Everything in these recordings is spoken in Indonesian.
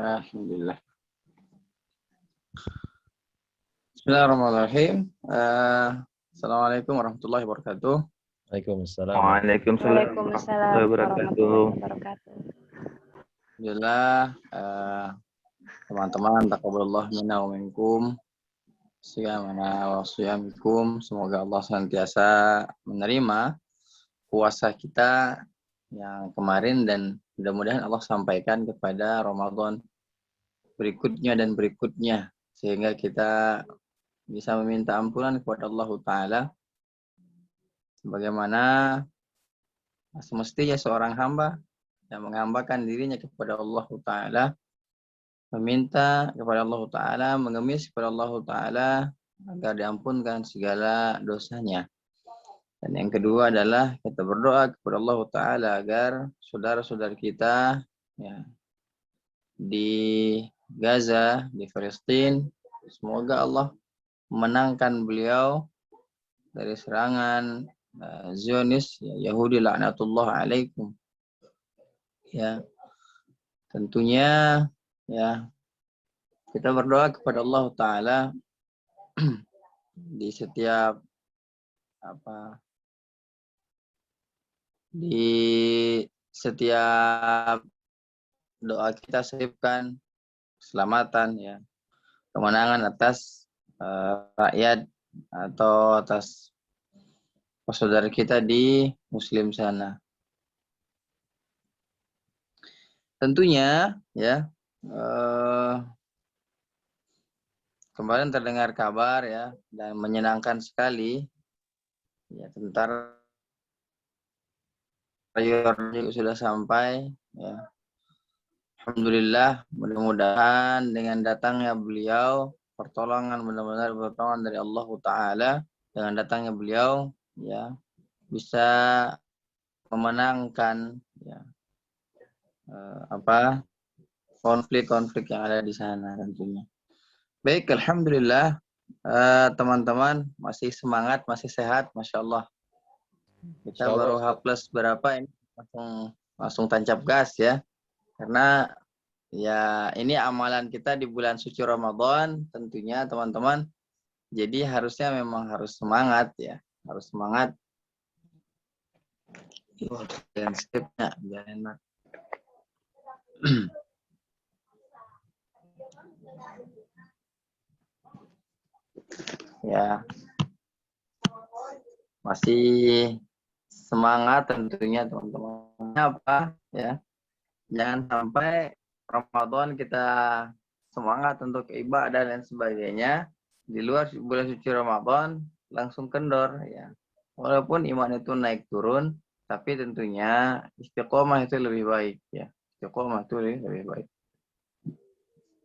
Alhamdulillah. Bismillahirrahmanirrahim. Assalamualaikum warahmatullahi wabarakatuh. Waalaikumsalam. Waalaikumsalam Waalaikumsalam warahmatullahi wabarakatuh. Alhamdulillah, teman-teman, taqabbalallah minna wa minkum. Siyamana wa siyamikum. Semoga Allah senantiasa menerima puasa kita yang kemarin dan mudah-mudahan Allah sampaikan kepada Ramadan berikutnya dan berikutnya sehingga kita bisa meminta ampunan kepada Allah Ta'ala sebagaimana semestinya seorang hamba yang menghambakan dirinya kepada Allah Ta'ala, meminta kepada Allah Ta'ala, mengemis kepada Allah Ta'ala agar diampunkan segala dosanya. Dan yang kedua adalah kita berdoa kepada Allah Ta'ala agar saudara-saudara kita ya, di Gaza, di Palestina, semoga Allah memenangkan beliau dari serangan Zionis, Yahudi laknatullah alaikum. Ya, tentunya ya kita berdoa kepada Allah Ta'ala di setiap doa kita selipkan keselamatan ya, kemenangan atas rakyat atau atas saudara kita di Muslim sana. Tentunya ya kemarin terdengar kabar ya dan menyenangkan sekali ya, tentara Jordan sudah sampai ya. Alhamdulillah, mudah-mudahan dengan datangnya beliau pertolongan, benar-benar pertolongan dari Allah Ta'ala, dengan datangnya beliau ya bisa memenangkan ya konflik-konflik yang ada di sana tentunya. Baik, alhamdulillah teman-teman masih semangat, masih sehat, masya Allah. Kita baru H+ berapa ini langsung tancap gas ya. Karena ya ini amalan kita di bulan suci Ramadan tentunya teman-teman. Jadi harusnya memang harus semangat ya, harus semangat. Dan stepnya biar enak. Ya, masih semangat tentunya teman-teman. Apa ya? Jangan sampai Ramadan kita semangat untuk ibadah dan sebagainya, di luar bulan suci Ramadan langsung kendor ya. Walaupun iman itu naik turun, tapi tentunya istiqomah itu lebih baik ya. Istiqomah itu lebih baik.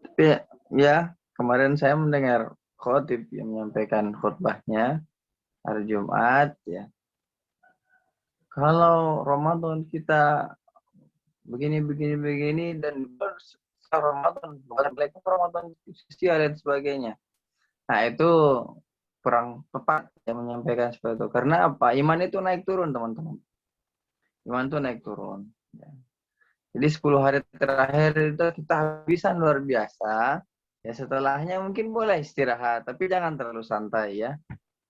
Tapi ya, kemarin saya mendengar khotib yang menyampaikan khutbahnya hari Jumat ya. Kalau Ramadan kita begini dan Ramadan sosial dan sebagainya. Nah itu kurang tepat yang menyampaikan seperti itu. Karena apa? Iman itu naik turun teman-teman. Iman itu naik turun. Ya. Jadi 10 hari terakhir itu kita habisan luar biasa. Ya setelahnya mungkin boleh istirahat, tapi jangan terlalu santai ya.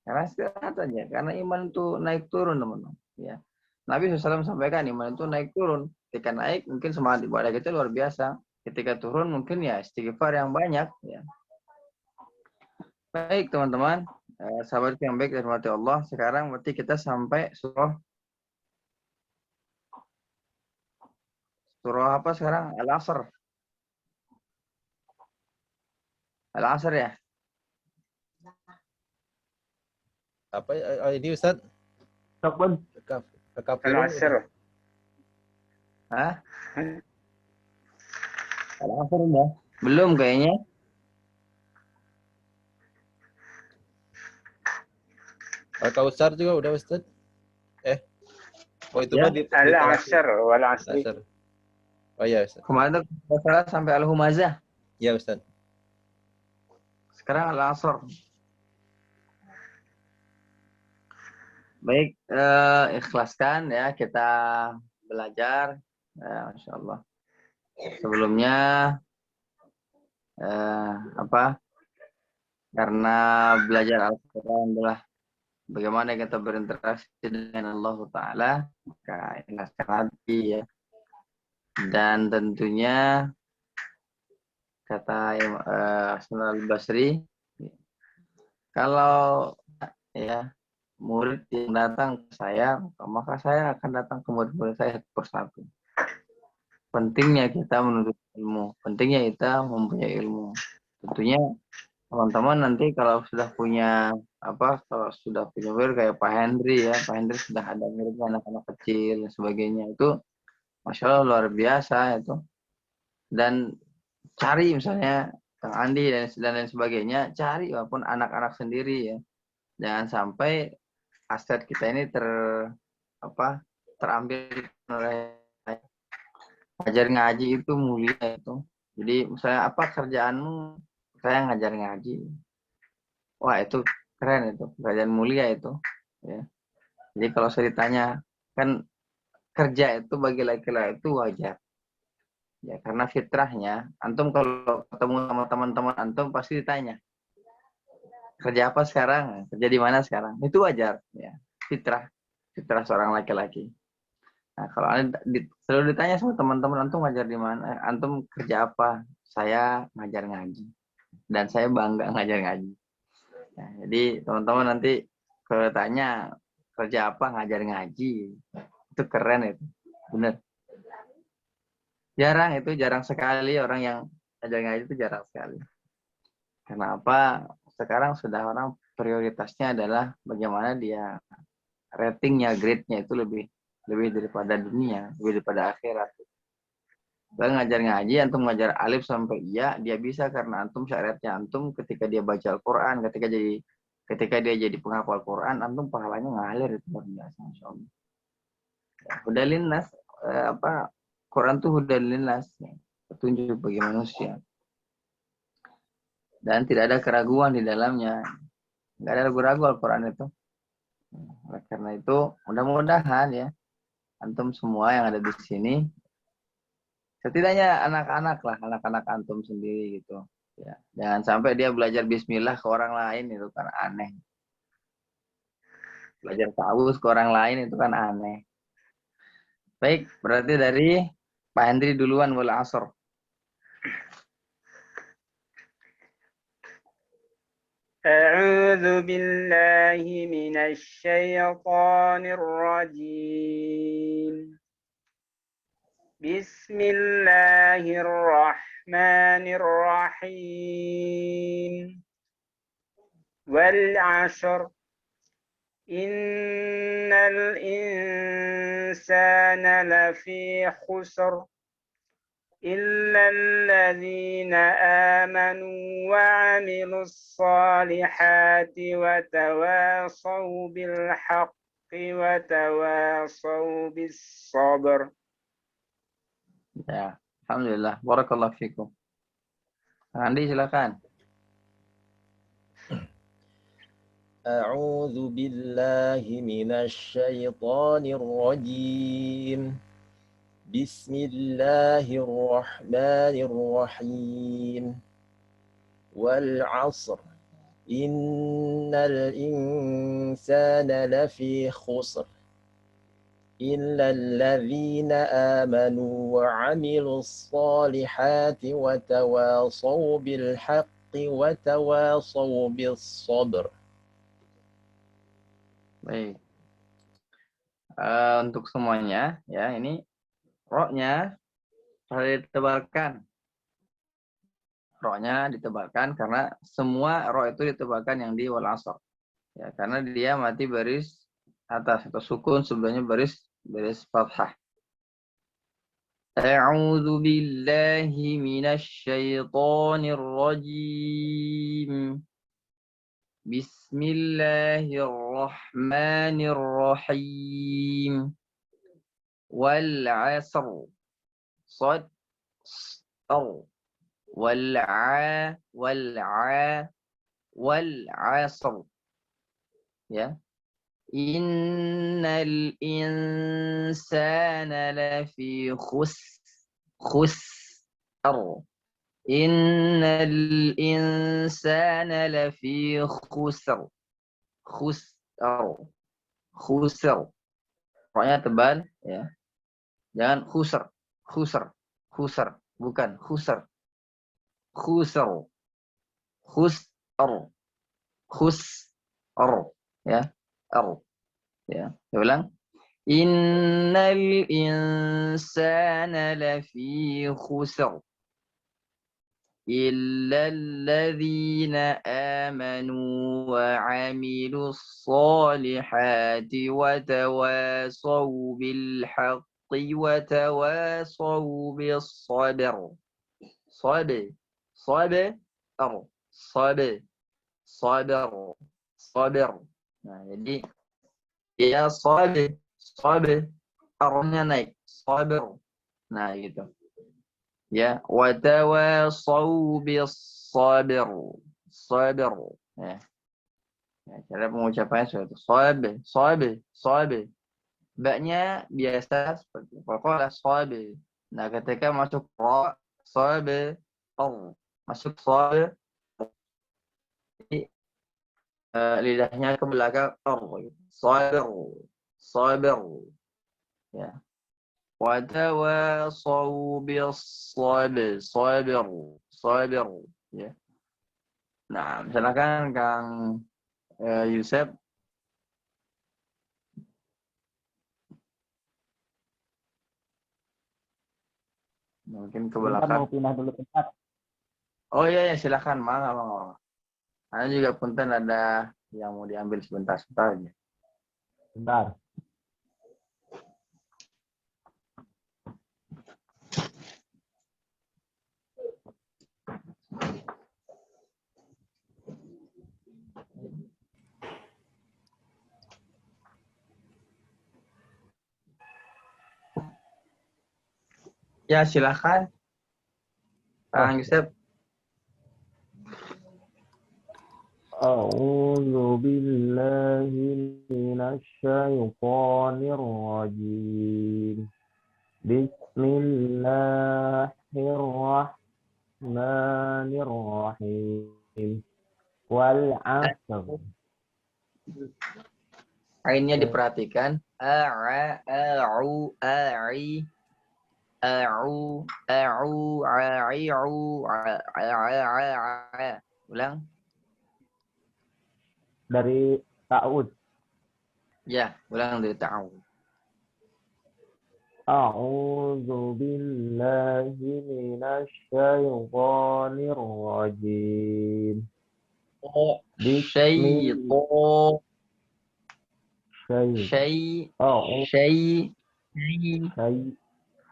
Karena istirahat aja. Karena iman itu naik turun teman-teman. Ya. Nabi SAW sampaikan iman itu naik turun. Ketika naik mungkin semangat ibadah kita luar biasa. Ketika turun mungkin ya istighfar yang banyak. Ya. Baik teman-teman, sahabat yang baik dan rahmati Allah. Sekarang berarti kita sampai surah apa sekarang? Al-Asr. Al-Asr ya? Apa ini Ustaz? Takbun. Al-Asr. Hah? Al-Asr udah? Belum kayaknya. Al-Kautsar juga udah Ustaz? Oh itu Ya. mah di Al-Asr wal asri. Oh iya Ustaz. Kemarin tuh sampai Al-Humazah. Iya Ustaz. Sekarang Al-Asr. Baik, ikhlaskan ya kita belajar. Ya, Masya Allah. Sebelumnya apa? Karena belajar Al-Quran adalah bagaimana kita berinteraksi dengan Allah Ta'ala, maka ikhlaskan hati ya. Dan tentunya kata Hasan al-Basri, kalau ya murid yang datang ke saya, maka saya akan datang ke murid-murid saya satu persatu. Pentingnya kita menuntut ilmu, pentingnya kita mempunyai ilmu. Tentunya teman-teman nanti kalau sudah punya kalau sudah punya murid kayak Pak Hendri ya, Pak Hendri sudah ada muridnya anak-anak kecil dan sebagainya, itu Masya Allah luar biasa itu. Dan cari misalnya Kang Andi dan lain sebagainya, cari walaupun anak-anak sendiri ya. Jangan sampai aset kita ini terambil oleh ngajar ngaji itu mulia itu. Jadi misalnya apa kerjaanmu? Saya ngajar ngaji. Wah itu keren itu, kerjaan mulia itu. Ya. Jadi kalau saya ditanya, kan kerja itu bagi laki-laki itu wajar. Ya karena fitrahnya, antum kalau ketemu sama teman-teman antum pasti ditanya, kerja apa sekarang? Kerja di mana sekarang? Itu wajar. Ya. Fitrah seorang laki-laki. Nah, kalau selalu ditanya sama teman-teman, antum ngajar di mana? Antum kerja apa? Saya ngajar ngaji. Dan saya bangga ngajar ngaji. Nah, jadi teman-teman nanti kalau tanya kerja apa, ngajar ngaji. Itu keren itu. Bener. Jarang sekali orang yang ngajar ngaji itu jarang sekali. Kenapa? Sekarang sudah orang prioritasnya adalah bagaimana dia ratingnya, grade-nya itu lebih daripada dunia, lebih daripada akhirat. Saya ngajar ngaji, antum ngajar alif sampai iya, dia bisa karena antum syariatnya antum ketika dia baca Al-Quran, ketika dia jadi penghafal Quran, antum pahalanya ngalir itu luar biasa, Masya Allah. Huda linnas, Quran tuh huda linnas, petunjuk bagi manusia. Dan tidak ada keraguan di dalamnya. Nggak ada ragu-ragu Al-Quran itu. Oleh karena itu, mudah-mudahan ya, antum semua yang ada di sini, setidaknya anak-anak antum sendiri gitu. Ya, jangan sampai dia belajar bismillah ke orang lain, itu kan aneh. Belajar ta'awuz ke orang lain itu kan aneh. Baik, berarti dari Pak Hendri duluan, wal asr. أعوذ بالله من الشيطان الرجيم بسم الله الرحمن الرحيم والعشر إن الإنسان لفي خسر إلا الذين آمنوا وعملوا الصالحات وتواصوا بالحق وتواصوا بالصبر. Ya, alhamdulillah. Barakallahu fikum. Andi silakan. أعوذ بالله من الشيطان الرجيم بسم الله الرحمن الرحيم والعصر إن الإنسان لفي خسر إلا الذين آمنوا وعملوا الصالحات وتواصوا بالحق وتواصوا بالصبر. Baik. Untuk semuanya ya, ini roknya ditebalkan. Roknya ditebalkan karena semua rok itu ditebalkan yang di wal asr. Ya, karena dia mati baris atas atau sukun sebelumnya baris fathah. A'udzu billahi minasy syaithanir rajim. Bismillahirrahmanirrahim. Wal 'asr. Sad ar. Wal 'asr. Ya. Innal insana lafi khusr. Innal insana lafi khusr. Khusr. Khusr. Pokoknya tebal ya. Jangan khusr. Khusr. Khusr. Bukan khusr. Khusr. Khusr. Khusr. Ya. R. Ya. Saya ulang. Innal insana lafi khusr. إلا الذين آمنوا وعملوا الصالحات وتواصوا بالحق وتواصوا بالصبر صبر صبر صبر صبر صبر. Nah, jadi ya صبر صبر R-nya naik صبر. Nah, gitu. Ya, watawasau bis sabir. Sabir. Ya. Ya, cara pengucapannya seperti itu. Sabir. Ba-nya biasa seperti pokoknya sabir. Nah, ketika masuk ra, sabir. Masuk sabir. Jadi, lidahnya ke belakang sabir. Sabir. Ya. Watawasau bis sabir. Sabir. Ya. Nah, silakan Kang Yusef. Mungkin ke Bentar, mau belakang. pindah dulu tempat. Oh iya, ya, silakan. Mangga. Karena juga punten ada yang mau diambil sebentar aja. Bentar. Ya, silakan. Kang Yusef. A'udzu billahi minasy syaithanir rajim. Bismillahirrahmanirrahim. Wal 'asr. Ainnya diperhatikan. A'u, a'i, a'u, a'i'u, ulang. Dari ta'ud. Ya, ulang dari ta'u. A'udzu billahi minasy syaithanir rajim. Syaitan.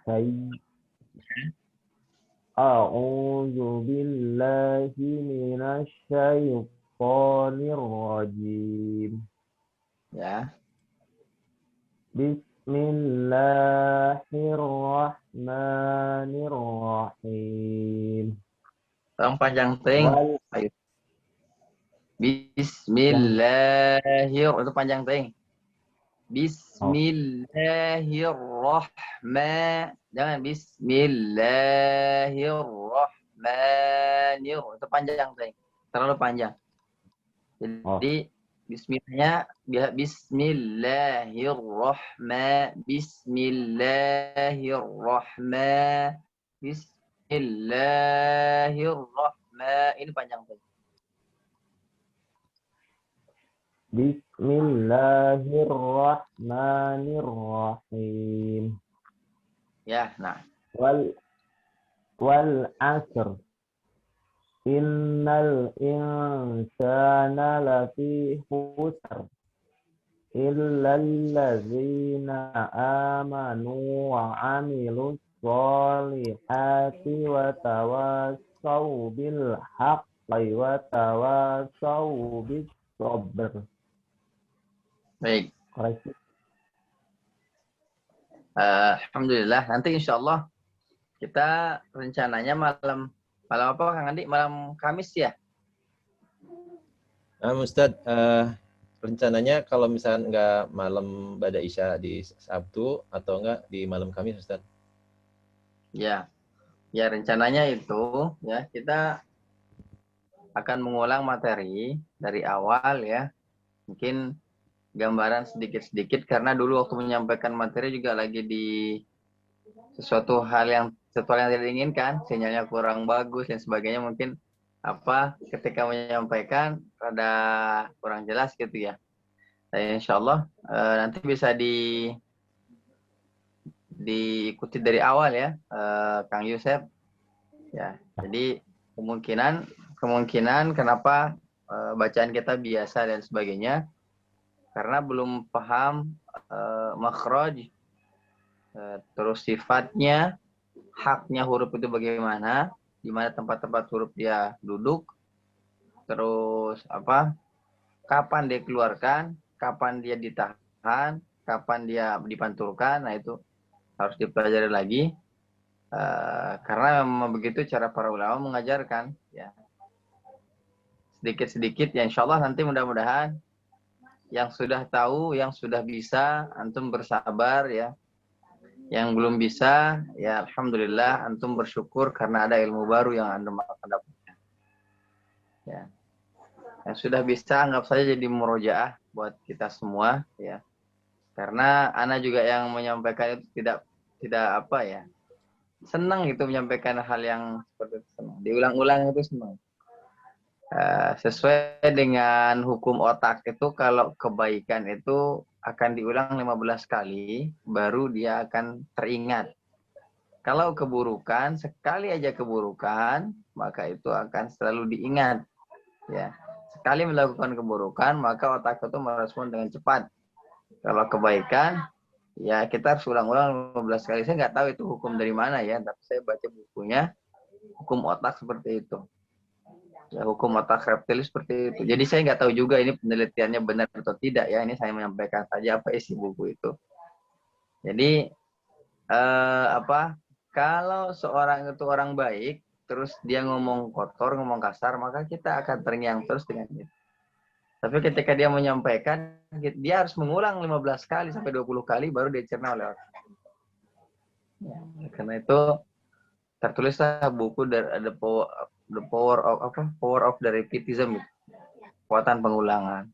Syai. A'udzu billahi minasy syaithanir rajim. Ya. Bismillahirrahmanirrahim. Tolong panjang ting. Ayo. Itu panjang ting. Jangan Bismillahirrahmanir. Itu panjang ting. Terlalu panjang. Jadi Bismillahnya Bismillahirrahman. Ini panjang tuh. Bismillahirrahmanirrahim. Ya, nah. Wal 'asr. Innal insana lafi khusr illal ladzina amanu wa 'amilus sholihati wa tawassaw bil haqqi wa tawassaw bis sabr. Baik. Koreksi. Alhamdulillah. Nanti insya Allah kita rencananya malam apa Kang Andi? Malam Kamis ya? Ustadz, rencananya kalau misalnya nggak malam Bada Isya di Sabtu atau enggak di malam Kamis, Ustadz? Ya, rencananya itu ya kita akan mengulang materi dari awal ya. Mungkin gambaran sedikit-sedikit karena dulu waktu menyampaikan materi juga lagi di sesuatu hal yang tidak diinginkan, sinyalnya kurang bagus dan sebagainya, mungkin ketika menyampaikan rada kurang jelas gitu ya. Dan insya Allah nanti bisa diikuti dari awal ya, Kang Yusef. Ya, jadi kemungkinan kenapa bacaan kita biasa dan sebagainya karena belum paham makhraj, terus sifatnya, haknya huruf itu bagaimana, di mana tempat-tempat huruf dia duduk, terus kapan dia keluarkan, kapan dia ditahan, kapan dia dipantulkan. Nah itu harus dipelajari lagi karena memang begitu cara para ulama mengajarkan ya, sedikit-sedikit ya. Insya Allah nanti mudah-mudahan yang sudah tahu, yang sudah bisa, antum bersabar ya. Yang belum bisa ya alhamdulillah antum bersyukur karena ada ilmu baru yang antum akan dapatkan ya. Yang sudah bisa anggap saja jadi murojaah buat kita semua ya, karena ana juga yang menyampaikan itu tidak senang gitu menyampaikan hal yang seperti itu, senang diulang-ulang itu senang. Sesuai dengan hukum otak itu kalau kebaikan itu akan diulang 15 kali baru dia akan teringat. Kalau keburukan, sekali aja keburukan maka itu akan selalu diingat ya. Sekali melakukan keburukan maka otak itu merespon dengan cepat. Kalau kebaikan ya kita harus ulang-ulang 15 kali. Saya nggak tahu itu hukum dari mana ya, tapi saya baca bukunya hukum otak seperti itu. Ya, hukum otak reptil seperti itu. Jadi saya nggak tahu juga ini penelitiannya benar atau tidak ya. Ini saya menyampaikan saja apa isi buku itu. Jadi kalau seorang itu orang baik, terus dia ngomong kotor, ngomong kasar, maka kita akan terngiang terus dengan itu. Tapi ketika dia menyampaikan, dia harus mengulang 15 kali sampai 20 kali baru dicerna oleh orang. Ya, karena itu tertulislah buku dari the power of the repetition, kekuatan pengulangan.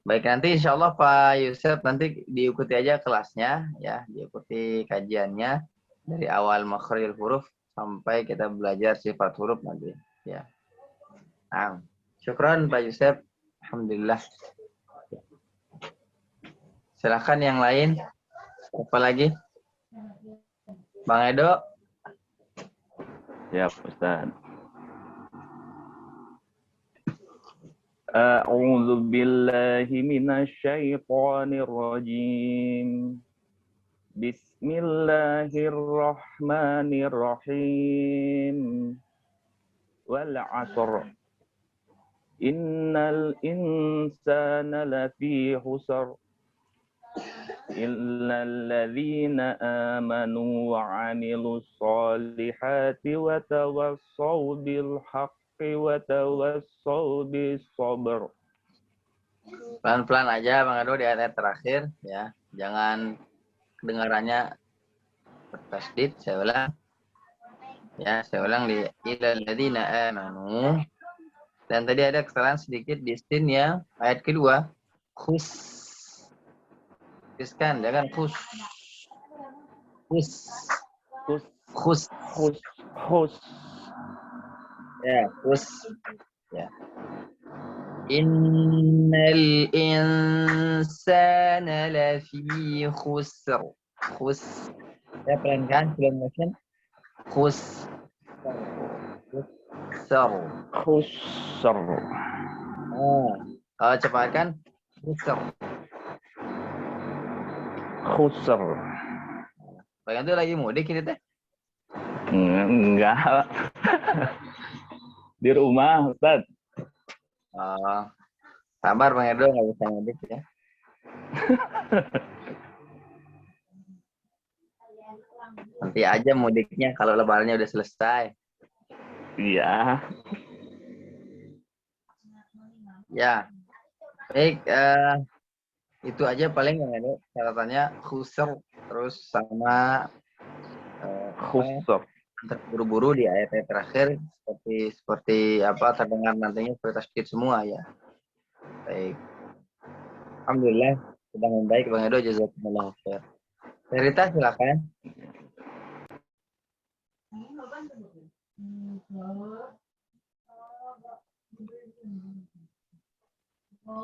Baik, nanti insya Allah Pak Yusuf nanti diikuti aja kelasnya ya, diikuti kajiannya dari awal makhrajul huruf sampai kita belajar sifat huruf nanti ya. Nah, syukran Pak Yusuf, alhamdulillah. Silakan yang lain, apa lagi? Bang Edo. Ya, Ustaz. A'udzu billahi minasyaitonir rajim. Bismillahirrahmanirrahim. Wal 'asr. Innal insana lafi khusr. Illal ladzina amanu wa 'amilus solihati wa tawassaw bil haqqi wa tawassaw bis sabr. Pelan-pelan aja Bang Edo di ayat terakhir ya. Jangan kedengarannya bertasdid. Saya ulang. Ya, saya ulang di illal ladzina amanu. Dan tadi ada kesalahan sedikit di sin ya, ayat kedua. Khus. Kan, jangan khus. Ya, khus. Ya. Innal insana lafi khusr. Khus. Ya, pelan kan, slow motion. Khus. Khusr. Kalau cepat kan, Khusr. Bang itu lagi mudik ini teh? Enggak. Di rumah, Ustaz. Sabar Bang Edo, nggak bisa mudik ya. Nanti aja mudiknya kalau lebarannya udah selesai. Iya. Ya. Baik, itu aja paling Bang Edo catatannya khusr terus sama Khusr. terburu-buru di ayat-ayat terakhir seperti apa terdengar nantinya seperti tasdid semua ya. Baik. Alhamdulillah sudah membaik Bang Edo, jazakumullah khair. Cerita silakan.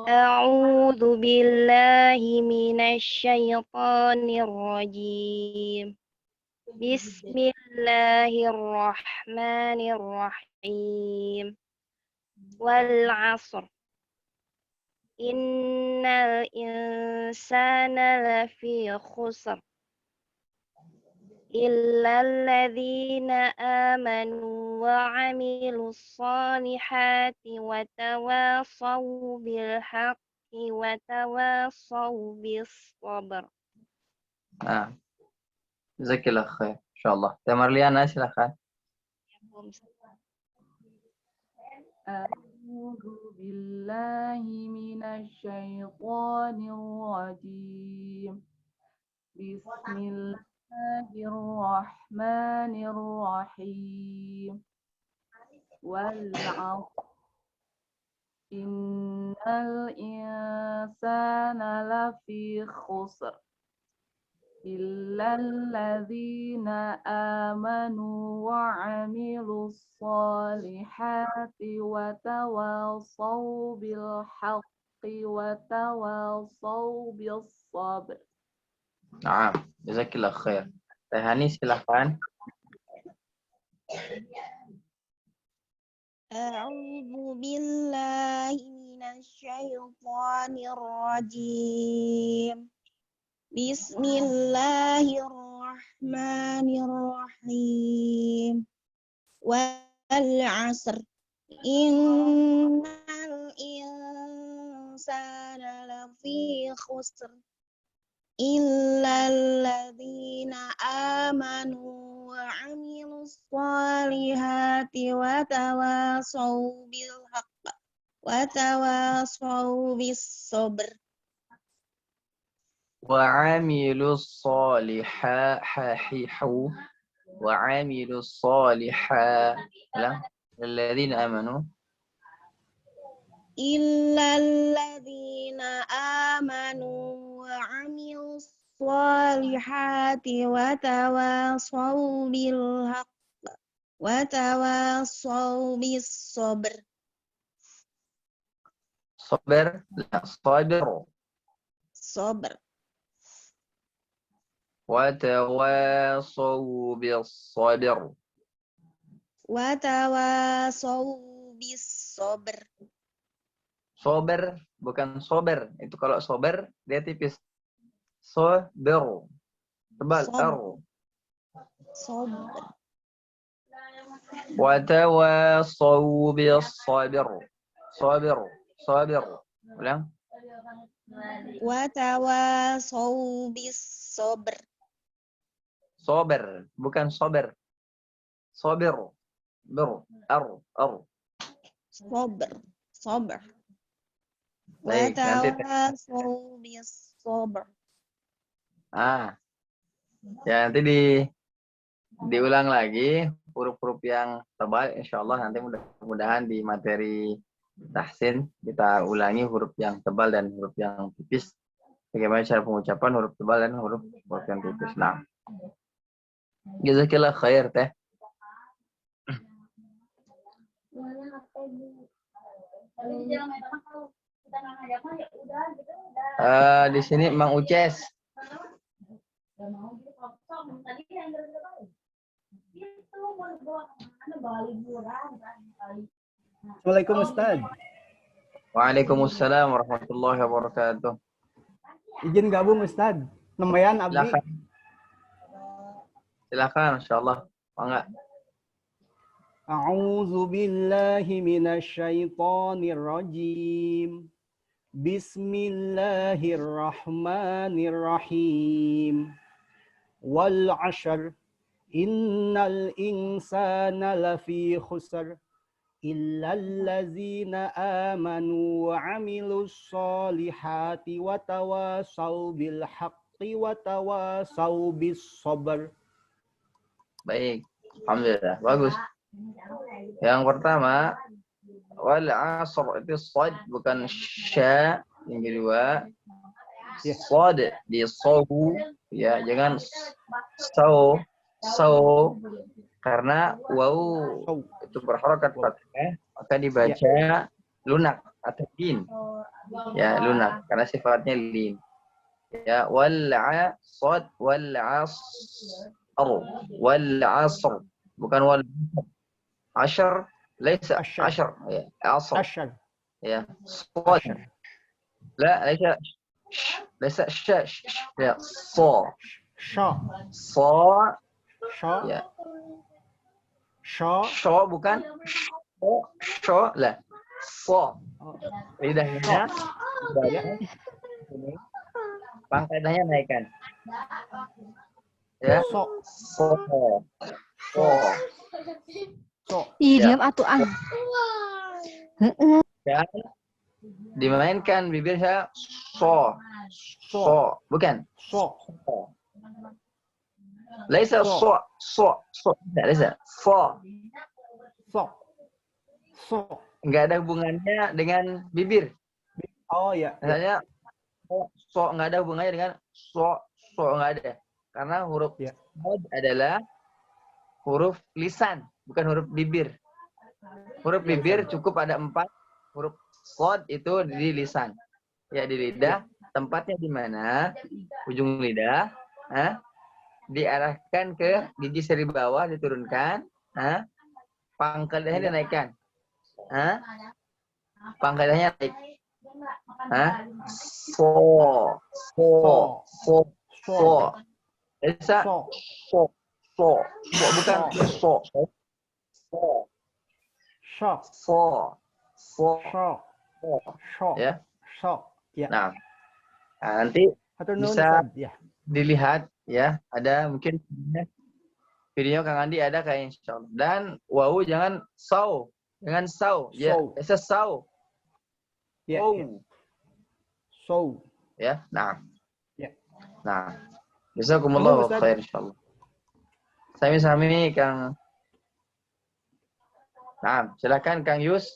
أعوذ بالله من الشيطان الرجيم بسم الله الرحمن الرحيم والعصر إن الإنسان لفي خسر إلا الذين آمنوا وعملوا الصالحات وتواصوا بالحق وتواصوا بالصبر. Nah, jazakillah khair. Insyaallah. Teh Marliana silakan. أعوذ بالله من الشيطان الرجيم بسم الله الرحمن الرحيم والعصر إن الإنسان لفي خسر إلا الذين آمنوا وعملوا الصالحات وتواصوا بالحق وتواصوا بالصبر. Nah, jazakillah khair. Teh Hani silakan. أعوذ بالله من الشيطان الرجيم بسم الله الرحمن الرحيم والعصر إن الإنسان لفي خسر إلا الذين آمنوا وعملوا الصالحات وتواصوا بالحق وتواصوا بالصبر. وعملوا الصالحات وعملوا الصالحات الذين آمنوا إلا الذين آمنوا وعملوا الصالحات وتواصوا بالحق وتواصوا بالصبر. صبر لا صابر صبر. وتواصوا بالصبر وتواصوا بالصبر. Sober bukan sober. Itu kalau sober dia tipis. Sober tebal. صبر. وتواصوا بالصبر. صابر صابر. Ulang. وتواصوا بالصبر. Sober bukan sober. Sober. Ber. صبر. صبر. Baik, nanti وتواصوا بالصبر. Ya nanti diulang lagi huruf-huruf yang tebal, insya Allah nanti mudah-mudahan di materi tahsin kita ulangi huruf yang tebal dan huruf yang tipis. Bagaimana cara pengucapan huruf tebal dan huruf yang tipis. Nah, jazakillah khair teh. Di sini Mang Uces. Assalamualaikum Ustaz. Waalaikumsalam warahmatullahi wabarakatuh. Izin gabung Ustaz. Nambahan abdi. Silakan insyaallah. Mangga. A'udzu billahi minasyaitonir rajim. Bismillahirrahmanirrahim. Wal 'ashr innal insana lafi khusr illal ladzina amanu wa 'amilus solihati wa tawasaw bil haqqi wa tawasaw bis sabr. Baik, Alhamdulillah, bagus. Yang pertama, wal asr itu sad bukan sya. Yang kedua, Ya. sad di sawu, ya, jangan saw karena waw Saw. itu berharokat fathah, maka dibaca lunak atau lin. Ya, lunak karena sifatnya lin. Ya, wal asr wal asr bukan wal ashr, laisa Ashar. ashr, ya, asr, Ashar. ya, صاد Ashar. لا ليس ya, Sha. صا Sha. ya, Sha. sho bukan sho lah, so lidahnya pangkatnya naikkan, ya, So. so so So. Ih, Ya. diam atuh ang. dan dimainkan bibirnya so bukan So. laisa so tidak, laisa so So. So. nggak ada hubungannya dengan bibir. Oh ya. Misalnya so nggak ada hubungannya dengan so nggak ada, karena huruf Ya. sod adalah huruf lisan, bukan huruf bibir. Huruf bibir cukup ada 4, huruf sod itu di lisan, ya, di lidah. Tempatnya di mana? Ujung lidah, diarahkan ke gigi seri bawah, diturunkan, pangkal lidahnya dinaikkan, pangkal lidahnya naik, so bisa so bukan so Sha. Sha. ya. Sha. Ya. Nah, nanti Hatur nuhun, bisa Ustaz. Ya. dilihat, ya, ada mungkin video Kang Andi ada kayak insyaallah. Dan wau jangan saw, ya, bisa saw. Ya. Oh. Ya. So. Ya, nah. Ya. Nah, jazakumullahu Ustaz. khair insyaallah. Sami-sami Kang. Nah, silakan Kang Yus.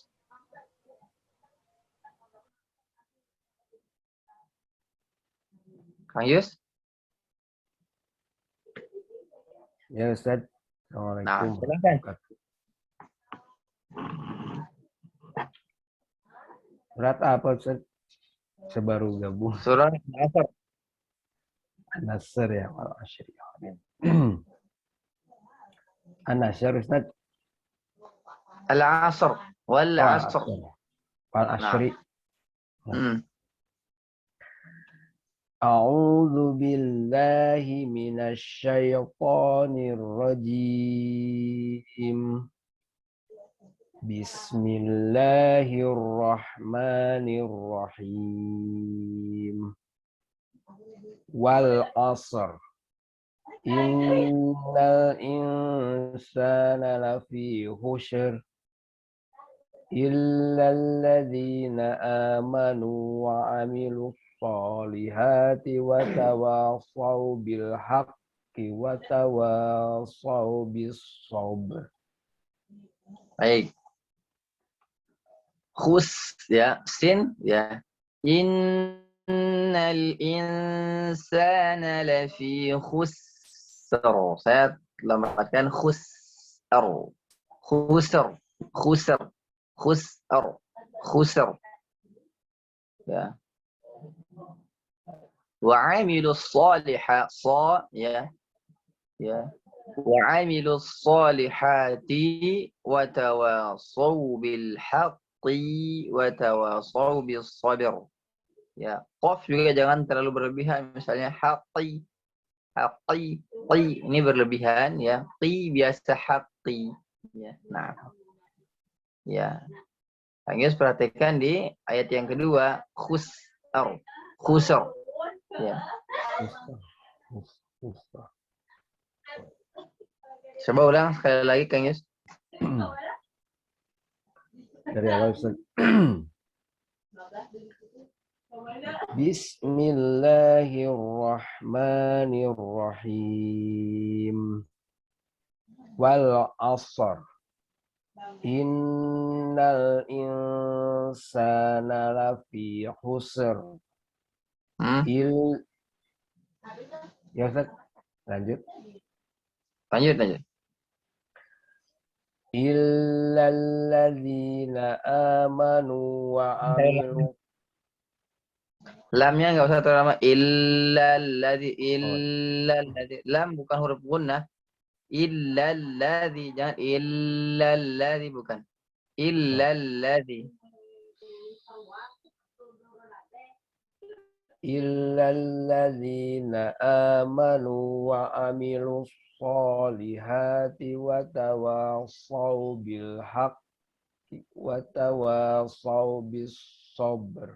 Kang Yus. Ya Ustaz. Nah, Assalamualaikum. silakan. Berat apa Ustaz? Sebaru gabung. Surah Al-Asr. An-Nasr ya, Al-Ashr. An-Nasr Ustaz. Al-Asr wal Asr. Al-Ashri. Hmm. A'udzu billahi minasy syaithanir rajim. Bismillahirrahmanirrahim. Wal 'asr. Innal insana lafi khusr. Illal ladzina amanu wa 'amilus sholihati wa tawassaw bil haqqi wa tawassaw bis sabr. Baik. Khus, ya, sin, ya. Innal insana lafi khusr. Saya lambangkan khusr. Khusr. Khusr. Khusr. Khusr. Ya. Wa 'amilus shalihat, ya. Ya. Wa 'amilus sholihati wa tawassaw bil haqqi wa tawassaw bis sabr. Ya, qaf juga jangan terlalu berlebihan, misalnya haqqi, ini berlebihan, ya. Qi biasa haqqi, ya. Nah. Ya. Kang Yus perhatikan di ayat yang kedua, khusr. Ya. Coba ulang sekali lagi Kang Yus. Dari awal Ustaz. Bismillahirrahmanirrahim. wal asr. Innal insana lafi khusr. Ya Ustaz, lanjut. Lanjut. Illalladzina amanu wa amilu. Lamnya nggak usah terlama. Illalladzi. Lam bukan huruf gunnah. Illalladzi, jangan illalladzi, bukan. Illalladzi. Illalladzina amanu wa amilus solihati wa tawasaw bil haqqi wa tawasaw bis sabr.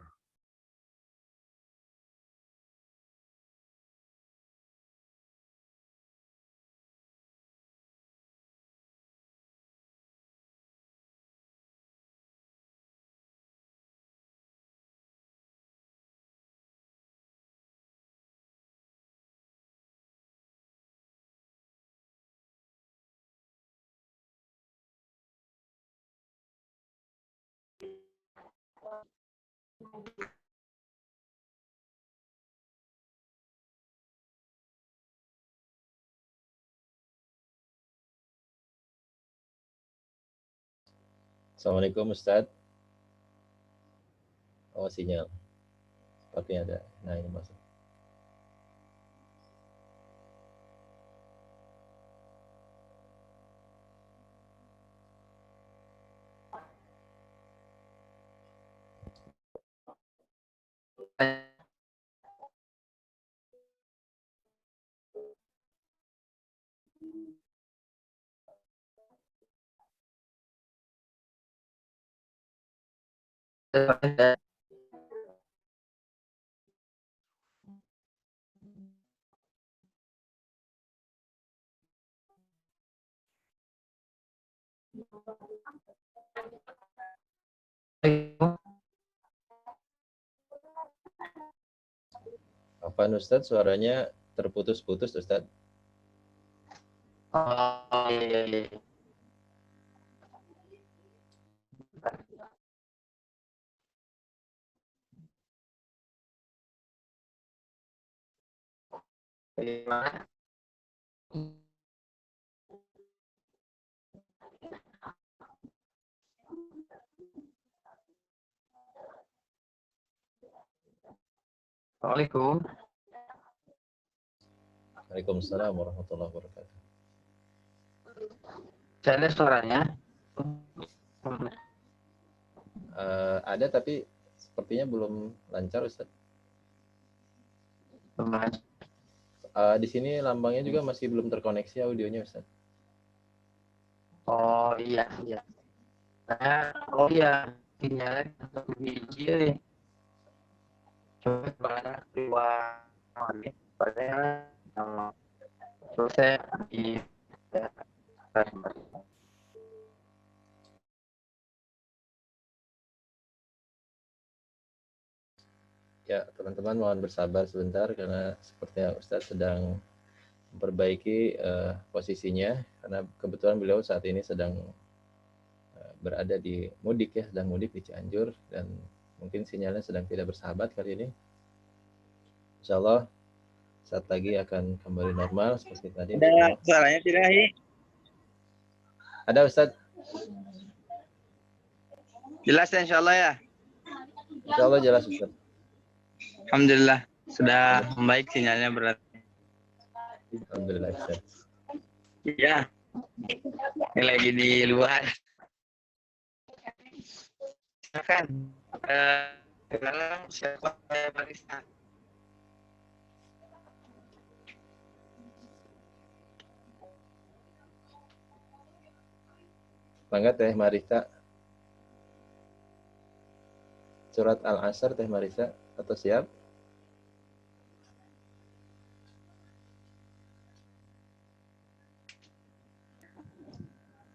Assalamualaikum Ustaz. Oh, sinyal. Sepertinya ada. Nah, ini masuk. Apaan Ustaz? Suaranya terputus-putus Ustaz. Oh, iya. Bagaimana? Assalamualaikum. Waalaikumsalam warahmatullahi wabarakatuh. Saya lihat suaranya. Ada tapi sepertinya belum lancar Ustaz. Di sini lambangnya juga masih belum terkoneksi audionya Ustaz. Oh iya. Oh iya, sinyalnya satu biji. Coba keluar pada selesai di Ya, teman-teman mohon bersabar sebentar karena sepertinya Ustaz sedang memperbaiki posisinya karena kebetulan beliau saat ini sedang berada di mudik ya, sedang mudik di Cianjur dan mungkin sinyalnya sedang tidak bersahabat kali ini. Insya Allah saat lagi akan kembali normal seperti tadi. Ada suaranya tidak, Hi? Ada Ustaz? Jelas ya, insya Allah ya? Insya Allah jelas Ustaz. Alhamdulillah, sudah membaik sinyalnya berarti. Alhamdulillah Ustaz. Iya, ini lagi di luar. Silakan. Sekarang siapa barista? Mangga Teh Marisa. Surat Al-Asr Teh Marisa atau siap?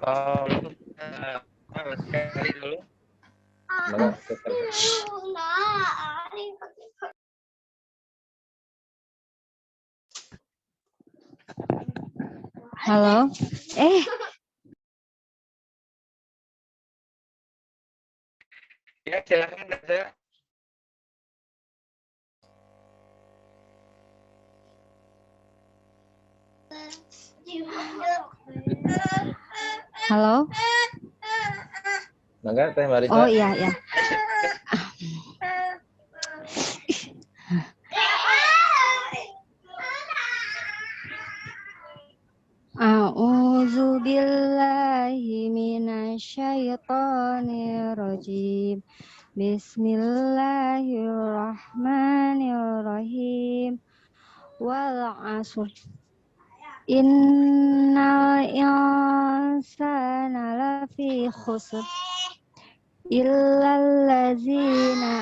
Oh, sekali dulu. Mangga. Halo. Ya, silakan Reza. Halo. Mangga Teh Marisa. Oh iya ya. A'udzu billahi minasyaitonir rajim. Bismillahirrahmanirrahim. Wal 'asr. Innal insana lafi khusr. Illal ladzina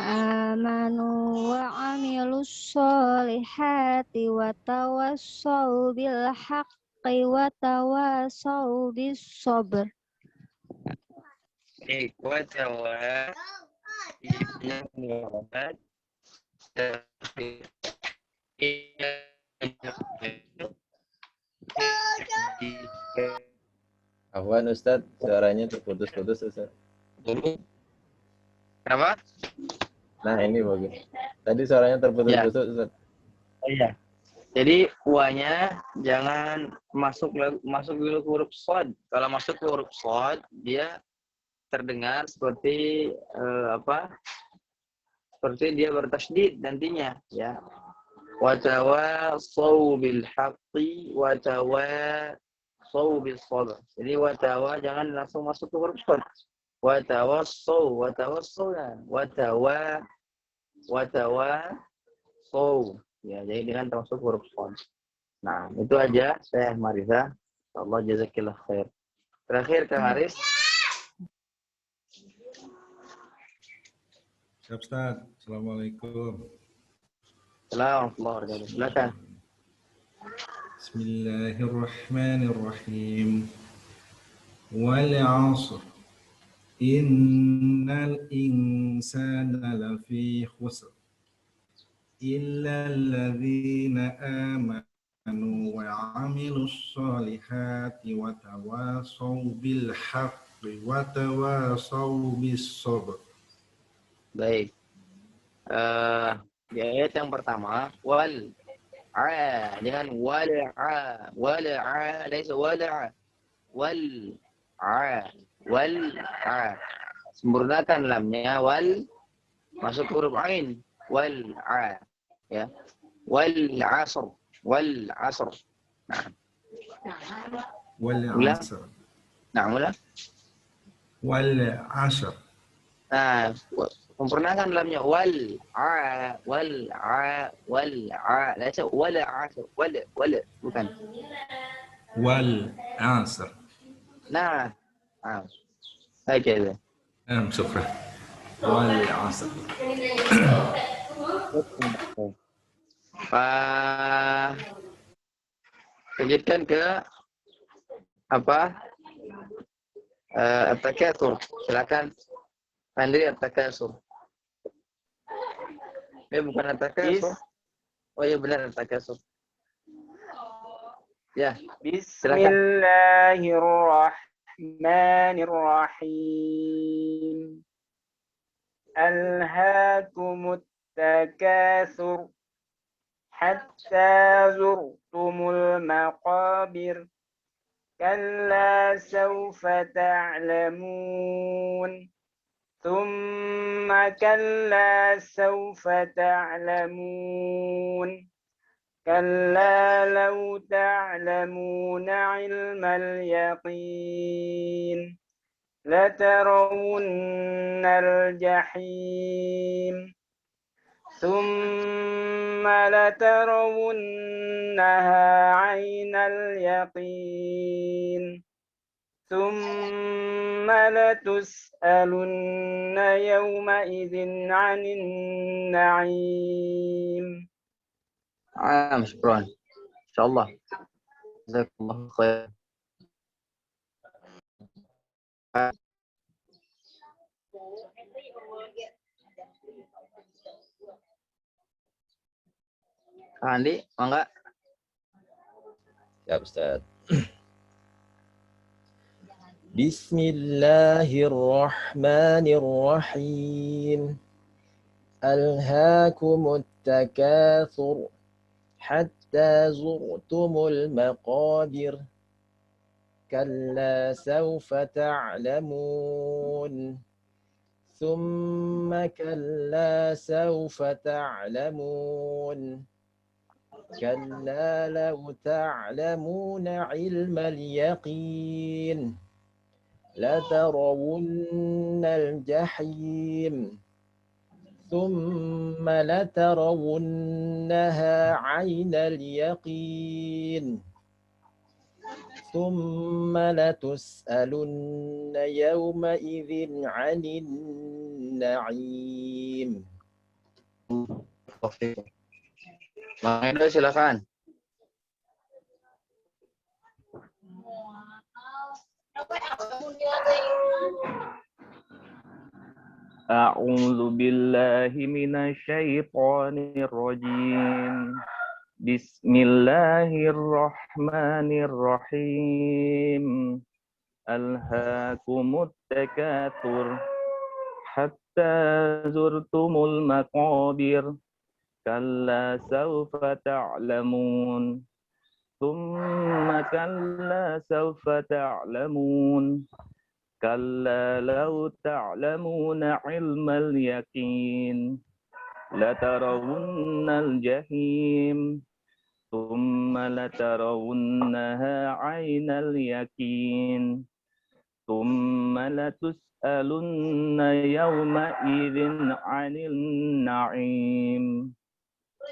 amanu wa 'amilus solihati wa tawassau bil haqqi wa tawassau bis sabr. Watawa ibnu Muhammad Afwan Ustadz, suaranya terputus-putus Ustadz. Kenapa? Nah ini bagus. Tadi suaranya terputus-putus Ustadz. Oh iya. Jadi uanya jangan masuk dulu ke huruf shad. Kalau masuk ke huruf shad, dia terdengar seperti seperti dia bertasydid nantinya, ya. Wa tawasaw bil haqqi wa tawasaw bis sabr. Jadi wa tawa jangan langsung masuk ke huruf shad. Wa tawasaw ya, jadi dengan termasuk huruf shad. Nah, itu aja saya Marisa. Allah jazakillah khair. Terakhir Kang Aris. Siap, Ustaz. Assalamualaikum. Assalamualaikum. Silakan. Bismillahirrahmanirrahim. Wal 'ashr. Innal insana lafi khusr. Illa alladzina amanu wa 'amilus solihati wa tawasaw bil haqqi wa tawasaw bis sabr. Baik. Di ayat yang pertama wal dengan wal laisa wal sempurnakan lamnya wal masuk huruf ain wal ya wal asr nah wal 'ashr. Nah, mulai. Wal 'ashr. Nah, sempurnakan lamnya wal laisa wal asr wal bukan Wal 'ashr. nah هكذا شكرا. Wal 'ashr. Lanjutkan ke at-takatsur. Silakan Andri at-takatsur. Bukan at-takatsur. Oh iya benar at-takatsur. Ya, Bismillahirrahmanirrahim. Alhaakumut takatsur hatta zurtumul maqabir. Kalla sawfa ta'lamun. Thumma kalla sawfa ta'lamun. Kalla law ta'lamuna 'ilmal yaqin. Latarawunnal jahim. ثم لترونها عين اليقين ثم لتسألن يومئذ عن النعيم. شكرا إن شاء الله جزاكم الله خير. Andi, mangga. Siap Ustaz. Bismillahirrahmanirrahim. Alhaakumut takatsur hatta zurtumul maqabir. Kalla sawfa ta'lamun. Thumma kalla sawfa ta'lamun. Kalla law ta'lamuna ilmal yaqin. لترون الجحيم ثم لترونها عين اليقين ثم لتسألن يومئذ عن النعيم. Bang Edo silakan. A'udzu billahi minasyaitonir rajim. Bismillahirrahmanirrahim. Alhaakumut takatsur hatta zurtumul maqabir. Kalla sawfa ta'lamun. Thumma kalla sawfa ta'lamun. Kalla law ta'lamuna ilmal yaqin. Latarawunnal jahim. Thumma latarawunnaha 'ainal yaqin. Thumma latus'alunna yawma idzin 'anil na'im.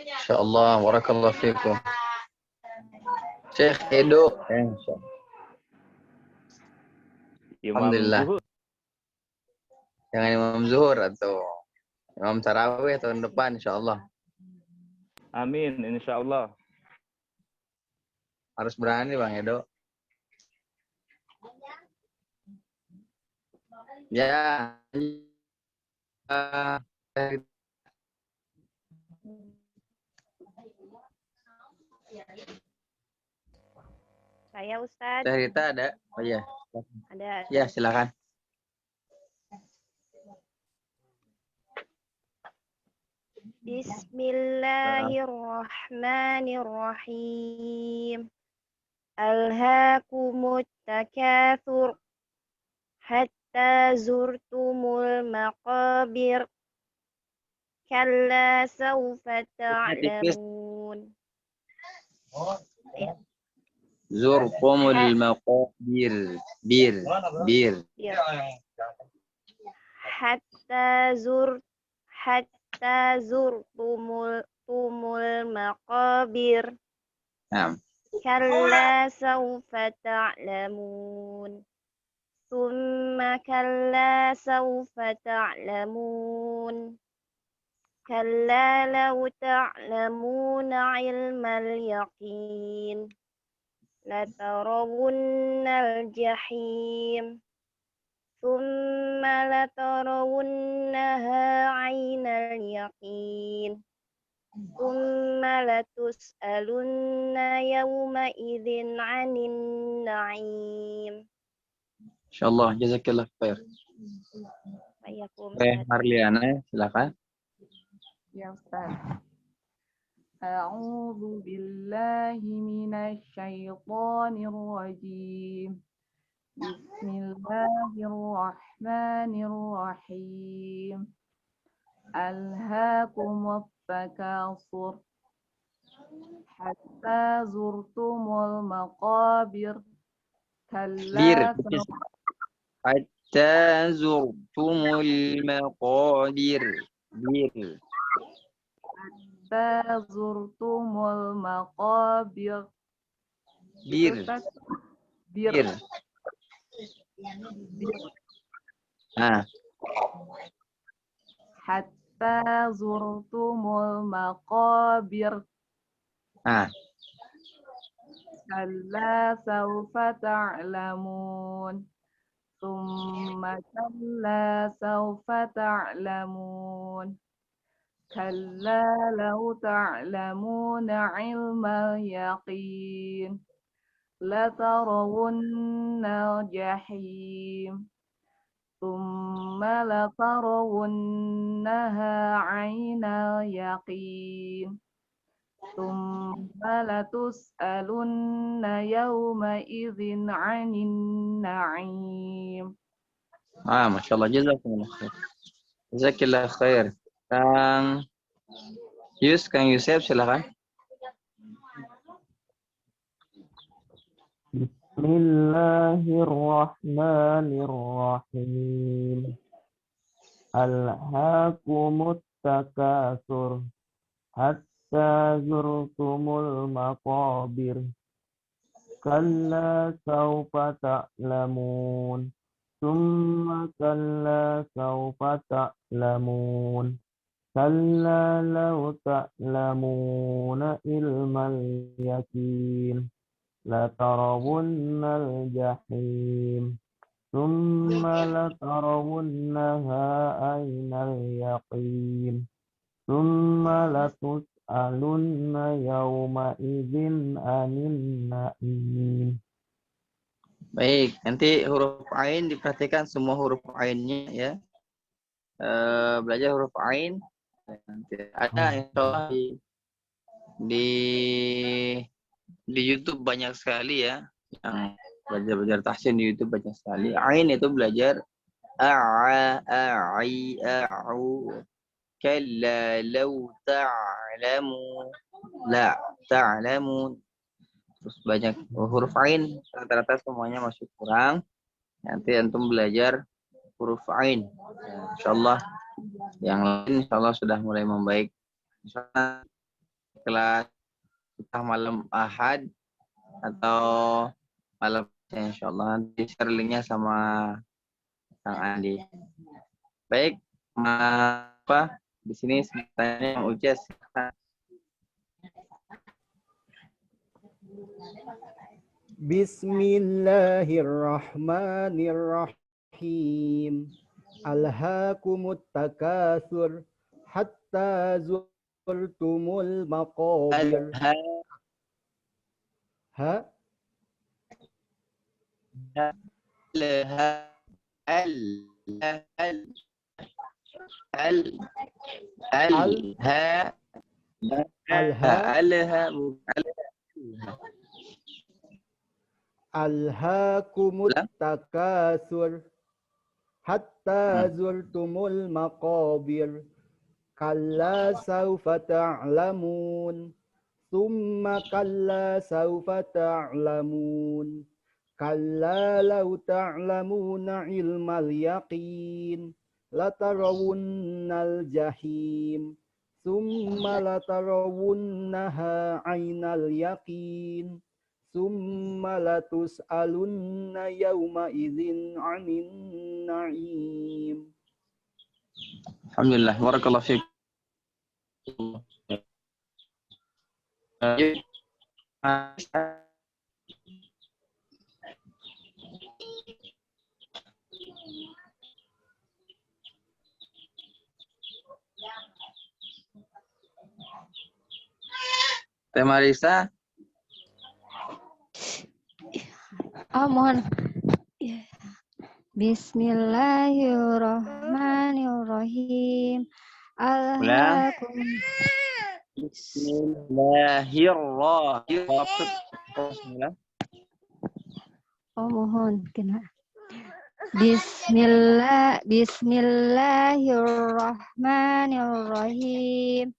Insyaallah, barakallahu fikum. Syekh Edo. Alhamdulillah. Jangan Imam Zuhur atau Imam Tarawih tahun depan insyaallah. Amin, insyaallah. Harus berani Bang Edo. Ya. Saya Ustadz. Teh Rita ada? Oh iya. Ada. Ya, silakan. Bismillahirrahmanirrahim. Alhaakumut takatsur hatta zurtumul maqabir. Kalla sawfa ta'lamun. Zurtumul maqabir. Bir. Hatta zurtumul maqabir. Naam. Kalla sawfa ta'lamun. Thumma kalla sawfa ta'lamun. Kalla law ta'lamuna ilmal yaqin. Latarawunnal jahim. Thumma latarawunnaha 'ainal yaqin. Thumma latus'alunna yawma idzin 'anin na'im. Insyaallah, jazakallah khair. Marliana, silakan. Ya Ustaz. A'udzu billahi minasy syaithanir rajim. Bismillahirrahmanirrahim. Alhaakumut takatsur hatta zurtumul maqabir. Kalla hatta zurtumul maqabir. Hatta zurtumul maqabir. Bir. Hatta zurtumul maqabir. Kalla sawfa ta'lamun. Thumma kalla sawfa ta'lamun. Kalla law ta'lamuna ilmal yaqin. لترون الجحيم ثم لترونها عين اليقين ثم لتسألن يومئذ عن النعيم. Masya Allah, jazakumullah khair. Jazakillah khair. Kang Yusef, silakan. Bismillahirrahmanirrahim. Alhaakumut takasur hatta zurtumul maqabir. Kalla sawfa ta'lamun. Summa kalla sawfa ta'lamun. Kalla law ta'lamuna ilmal yakin. Latarawunnal jahim. Summa latarawunnaha aynal yaqin. Summa latus'alunna yawma idzin anin na'im. Baik, nanti huruf ain diperhatikan semua huruf ainnya ya. Belajar huruf ain. Nanti ada insyaallah di YouTube banyak sekali ya yang belajar tahsin di YouTube banyak sekali. Ain itu belajar ai au kalla law ta'lamu la ta'lamun. Terus banyak huruf ain, rata-rata semuanya masih kurang. Nanti antum belajar huruf ain. Ya, insyaallah yang lain insyaallah sudah mulai membaik. Insyaallah kelas kita malam Ahad atau malam insyaallah nanti share linknya sama Kang Andi. Baik, apa di sini sebenarnya Uces. Bismillahirrahmanirrahim. Alhaakumut takasur hatta zurtumul maqabir. Alhaakumut takasur hatta zurtumul maqabir. Kalla sawfa ta'lamun. Thumma kalla sawfa ta'lamun. Kalla law ta'lamuna ilmal yaqin. Latarawunnal jahim. Thumma latarawunnaha aynal yaqin. Summa latus'alunna yawma idzin 'anin na'im. Alhamdulillah, barakallahu fiik. Teh Marisa. Mohon. Bismillahirrahmanirrahim. Bismillahirrahmanirrahim. Mohon kena. Bismillahirrahmanirrahim.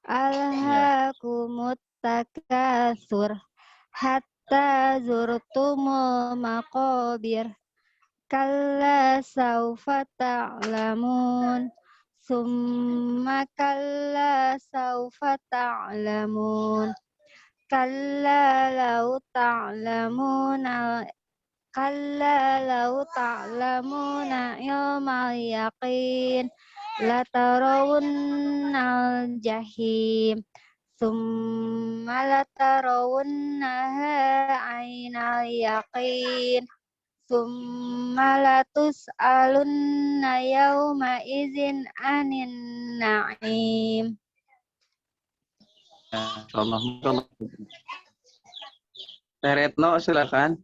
Alhaakumut takatsur hatta zurtumul maqabir. Kalla sawfa ta'lamun. Summa kalla sawfa ta'lamun. Kalla law ta'lamuna ilmal yaqin. Latarawunnal jahim. Summa latarawunnaha aynal yaqin. Summa latus'alunna yawma idzin anin na'im. Insyaallah. Teh Retno, silakan.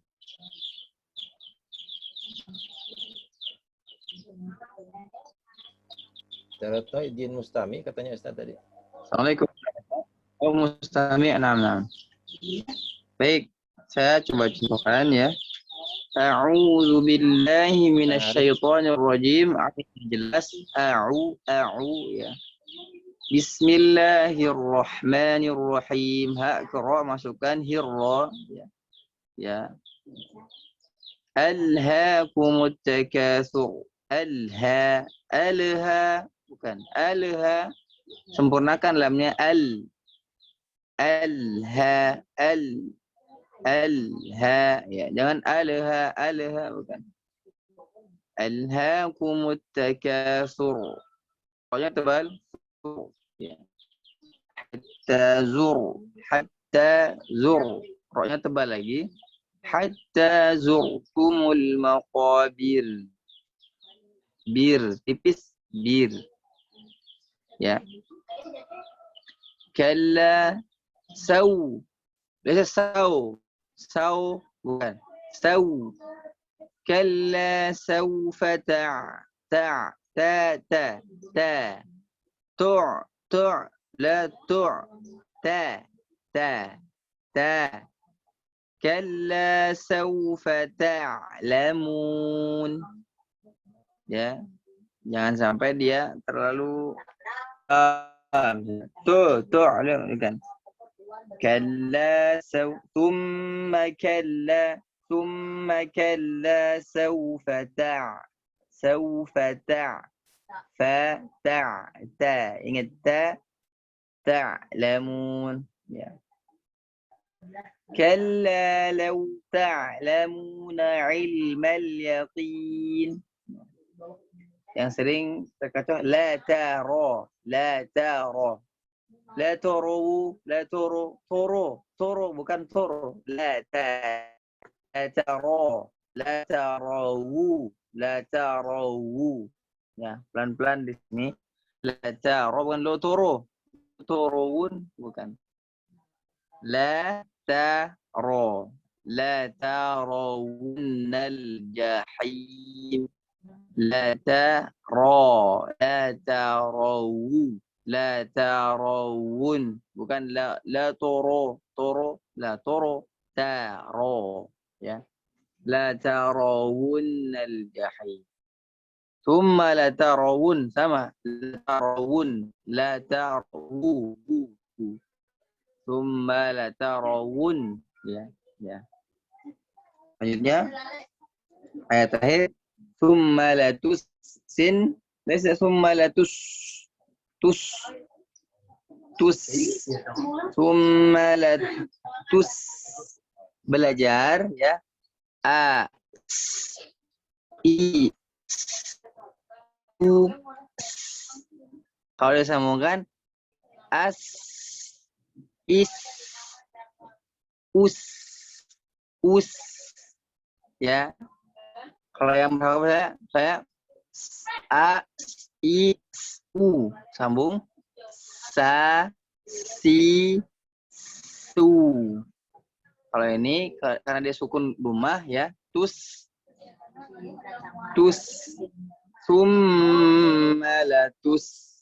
Retno izin Mustami katanya Ustaz tadi. Assalamualaikum. Oh, Mustami, nah. Baik, saya coba contohkan ya. A'udzu billahi minasyaitonir rajim. Jelas a'u ya. Bismillahirrahmanirrahim. Ha qira masukkan hirra ya. Ya. Alhaakumut takatsur. Alha bukan alha. Sempurnakan lamnya al. Alha alha ya, jangan alha bukan. Alhaakumut takatsur. Pokoknya tebal ya. Hatta zur. Roknya tebal lagi. Hatta zurtumul maqabir. Bir tipis bir. Ya. Kalla saw. Biasa saw bukan. Saw. Kalla sawfa ta. La ta. Kalla sawfa ta'lamun. Ya. Jangan sampai dia terlalu kan. Kalla thumma kalla sawfa ta. Ingat ta'lamun ya. Kalla law ta'lamuna ilmal yaqin. Yang sering terkacau la taro bukan toro la tarawu ya, pelan-pelan di sini. La taro bukan lo torowun bukan. La tarawunnal jahim. La tarawun bukan la toro taro ya. La tarawunnal jahim. Thumma la tarawun sama. La tarawun. Thumma la tarawun ya. Lanjutnya ayat terakhir. Thumma la tussin. Laisa thumma la tus. Thumma la tus. Belajar ya. I u. Kalau disambungkan is us ya. Kalau yang saya u sambung si su. Kalau ini karena dia sukun dumah ya, tus summa latus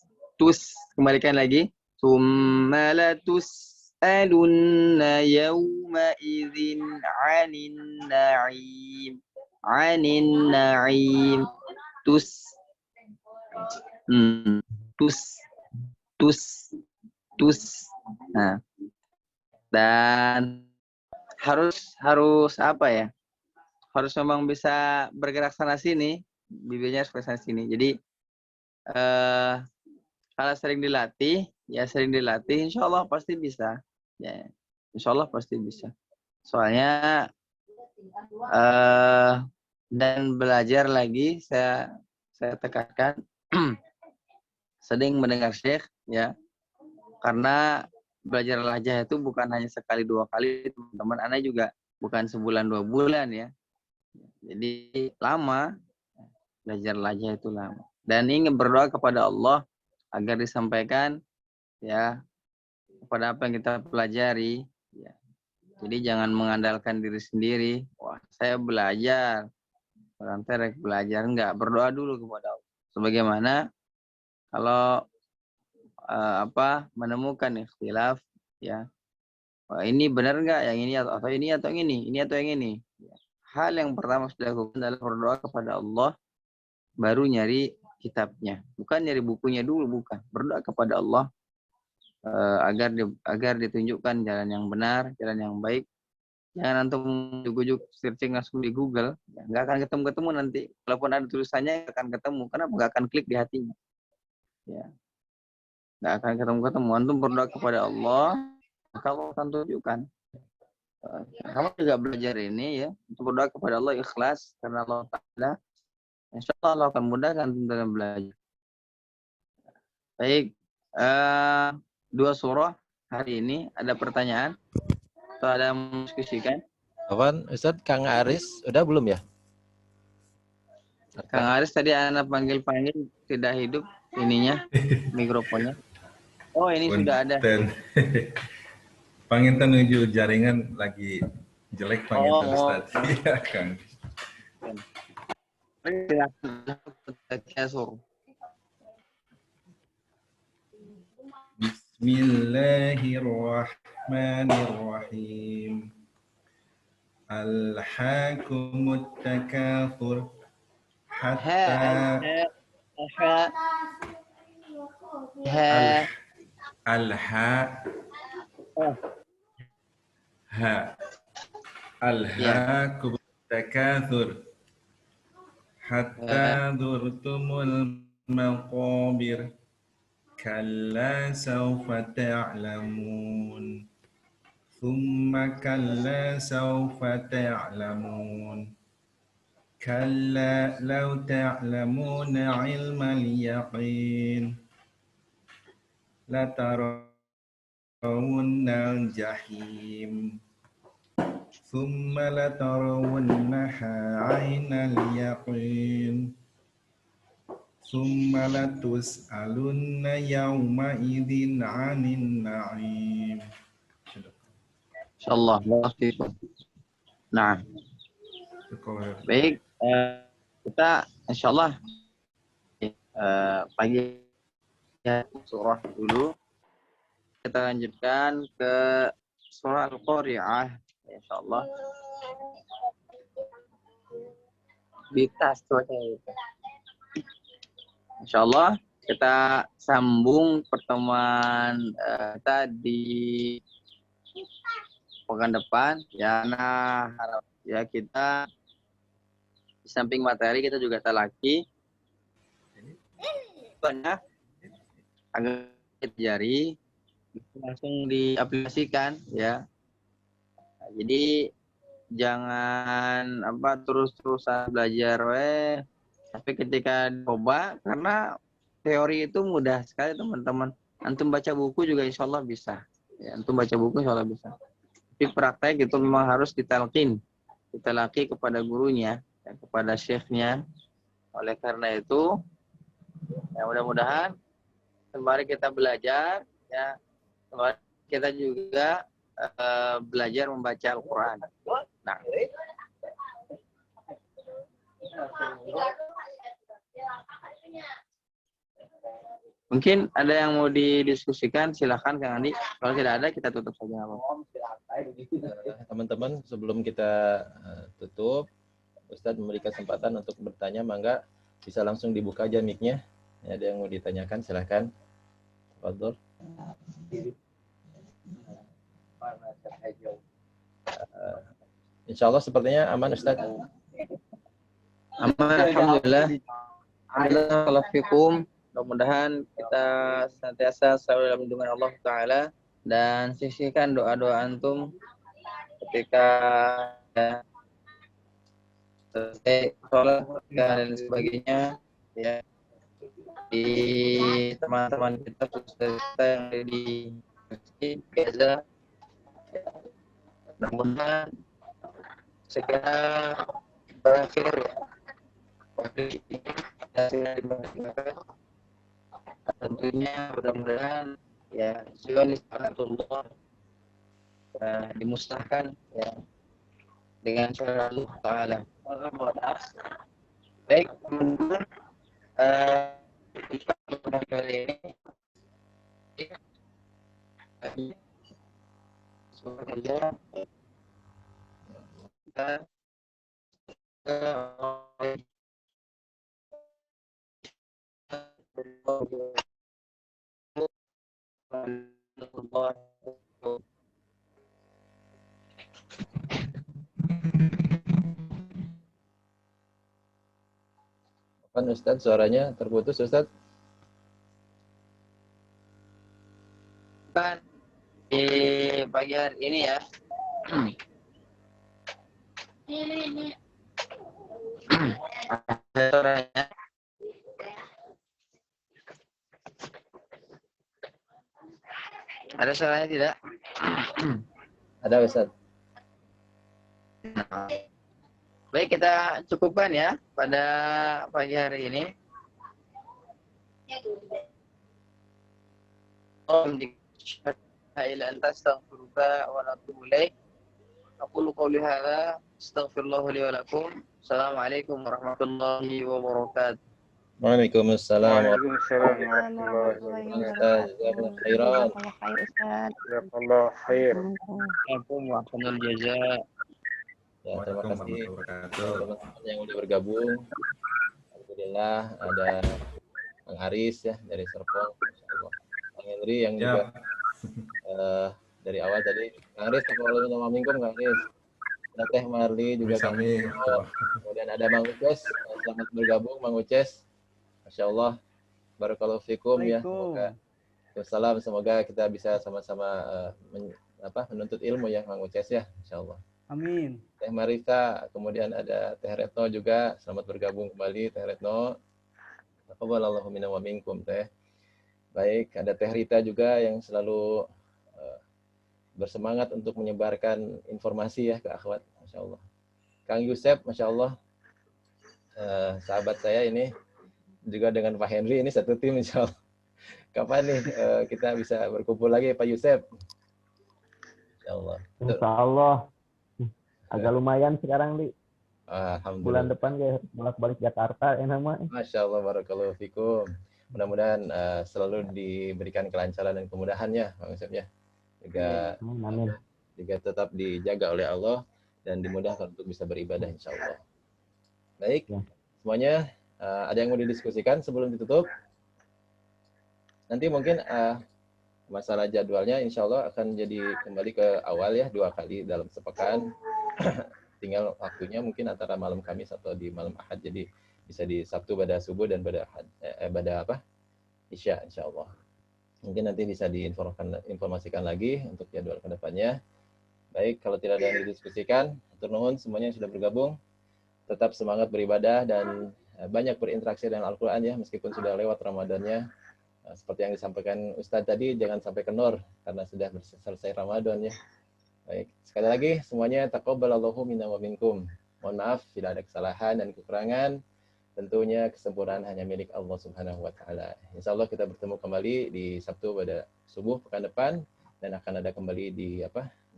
kembalikan lagi summa latus alunna yawma idzin 'anin na'im tus nah. Dan harus apa ya? Harus memang bisa bergerak sana sini, bibirnya harus sana sini. Jadi kalau sering dilatih, insya Allah pasti bisa. Ya, insya Allah pasti bisa. Soalnya dan belajar lagi, saya tekankan sering mendengar Syekh ya, karena belajar lajah itu bukan hanya sekali dua kali, teman-teman. Ana juga bukan sebulan 2 bulan ya. Jadi lama, belajar lajah itu lama. Dan ingin berdoa kepada Allah agar disampaikan ya kepada apa yang kita pelajari ya. Jadi jangan mengandalkan diri sendiri. Wah, saya belajar. Orang terek belajar enggak, berdoa dulu kepada Allah. Sebagaimana kalau menemukan ikhtilaf ya. Wah, ini benar enggak yang ini atau ini atau yang ini atau yang ini. Hal yang pertama harus dilakukan adalah berdoa kepada Allah, baru nyari kitabnya. Bukan nyari bukunya dulu, bukan. Berdoa kepada Allah agar ditunjukkan jalan yang benar, jalan yang baik. Jangan antum ujuk-ujuk searching langsung di Google, nggak akan ketemu nanti. Walaupun ada tulisannya nggak akan ketemu, kenapa? Nggak akan klik di hatinya. Ya, nggak akan ketemu. Antum berdoa kepada Allah, maka Allah akan tunjukkan. Kamu juga belajar ini ya, untuk berdoa kepada Allah ikhlas karena Allah Taala. Insya Allah akan mudahkan dalam belajar. Baik, 2 surah hari ini ada pertanyaan atau ada yang mendiskusikan? Kawan, Ustadz, Kang Aris, udah belum ya? Kang Aris tadi anak panggil tidak hidup ininya, mikrofonnya. Oh, ini sudah ada. Panginten menuju jaringan lagi jelek panginten Ustadz. Iya, Kang. Bismillahirrahmanirrahim. Alhaakumut takatsur hatta alhaakumut takatsur hatta zurtumul maqabir kalla sawfa ta'lamun thumma kalla sawfa ta'lamun kalla law ta'lamuna 'ilmal yaqin la tarawunnal jahim thumma la tarawunnaha 'ainal yaqin thumma la tus'alunna yawma idzin 'anin na'im. Insyaallah. Nah. Baik, kita insyaallah pagi surah dulu. Kita lanjutkan ke surah Al-Qari'ah insyaallah. Di tas cuaca itu. Insyaallah kita sambung pertemuan kita di pekan depan ya. Nah, harap ya kita di samping materi kita juga talaki banyak agar jari langsung diaplikasikan ya. Nah, jadi jangan terus-terusan belajar tapi ketika coba, karena teori itu mudah sekali teman-teman. Antum baca buku juga insya Allah bisa. Ya, antum baca buku insya Allah bisa. Tapi praktek itu memang harus ditalki kepada gurunya, ya, kepada syekhnya. Oleh karena itu, ya mudah-mudahan sembari kita belajar, ya sembari kita juga belajar membaca Al-Quran. Nah, mungkin ada yang mau didiskusikan, silahkan Kang Andi. Kalau tidak ada, kita tutup saja. Teman-teman, sebelum kita tutup, Ustadz memberi kesempatan untuk bertanya, mangga bisa langsung dibuka aja mic-nya. Ya, ada yang mau ditanyakan, silahkan. Tafadhol. Insya Allah sepertinya aman, Ustadz. Aman, alhamdulillah. Alhamdulillah. Mudah-mudahan kita senantiasa selalu dalam lindungan Allah Ta'ala, dan sisihkan doa-doa antum ketika selesai sholat dan sebagainya ya, di teman-teman kita yang ada di Gaza. Mudah-mudahan segera berakhir ya. Tentunya mudah-mudahan ya, semoga dimusnahkan ya dengan syariat Allah Taala. Baik teman-teman, pada kali ini semoga Kan Ustadz suaranya terputus Ustadz. Kan di pagi hari ini ya. Suaranya. Ada suaranya tidak? Ada Ustadz. Baik, kita cukupkan ya pada pagi hari ini. Assalamualaikum warahmatullahi wabarakatuh. Waalaikumsalam Waalaikumsalam Jazakallah khairan. Jazakallah khair. Waalaikumsalam jaza. Ya, terima kasih teman-teman yang udah bergabung. Alhamdulillah ada Kang Aris ya dari Serpong, insyaallah. Kang Henry yang juga dari awal tadi. Kang Aris, assalamualaikum warahmatullahi wabarakatuh. Ada Teh Marli juga Kang. Kemudian ada Mang Uces, selamat bergabung Mang Uces. Masya Allah, barakallahu fikum ya. Semoga semoga kita bisa sama-sama menuntut ilmu ya Mang Uces ya, Insya Allah. Amin. Teh Marita, kemudian ada Teh Retno juga, selamat bergabung kembali Teh Retno. Taqabbalallahu minna wa minkum Teh. Baik, ada Teh Rita juga yang selalu bersemangat untuk menyebarkan informasi ya ke akhwat, Masya Allah. Kang Yusef, Masya Allah, sahabat saya ini juga dengan Pak Henry ini satu tim Insya Allah. Kapan nih kita bisa berkumpul lagi Pak Yusef? Insya Allah. Insya Allah. Agak lumayan sekarang, Li. Alhamdulillah. Bulan depan kayak bolak-balik Jakarta nama. Masya Allah, barakallahu fikum. Mudah-mudahan selalu diberikan kelancaran dan kemudahannya, Bang Yusef ya. Juga tetap dijaga oleh Allah dan dimudahkan untuk bisa beribadah insya Allah. Baik, semuanya ada yang mau didiskusikan sebelum ditutup? Nanti mungkin masalah jadwalnya insya Allah akan jadi kembali ke awal ya, 2 kali dalam sepekan. Tinggal waktunya mungkin antara malam Kamis atau di malam Ahad, jadi bisa di Sabtu pada subuh dan pada Isya insya Allah. Mungkin nanti bisa diinformasikan lagi untuk jadwal kedepannya. Baik, kalau tidak ada yang didiskusikan, hatur nuhun semuanya yang sudah bergabung. Tetap semangat beribadah dan banyak berinteraksi dengan Al-Quran ya, meskipun sudah lewat Ramadannya. Seperti yang disampaikan Ustadz tadi, jangan sampai kendor karena sudah selesai Ramadan ya. Baik, sekali lagi semuanya taqabbalallahu minna wa minkum. Mohon maaf bila ada kesalahan dan kekurangan. Tentunya kesempurnaan hanya milik Allah Subhanahu wa taala. Insyaallah kita bertemu kembali di Sabtu pada subuh pekan depan dan akan ada kembali di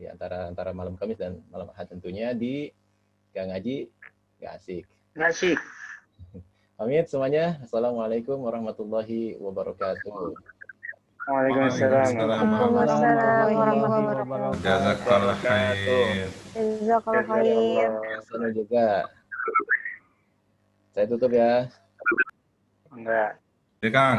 antara malam Kamis dan malam Ahad tentunya di Gang Ngaji Gak Asik. Asik. Pamit semuanya. Assalamualaikum warahmatullahi wabarakatuh. Waalaikumsalam warahmatullahi wabarakatuh. Jazakallah khair. Jazakallah khair. Sana juga. Saya tutup ya. Enggak. Ya Kang.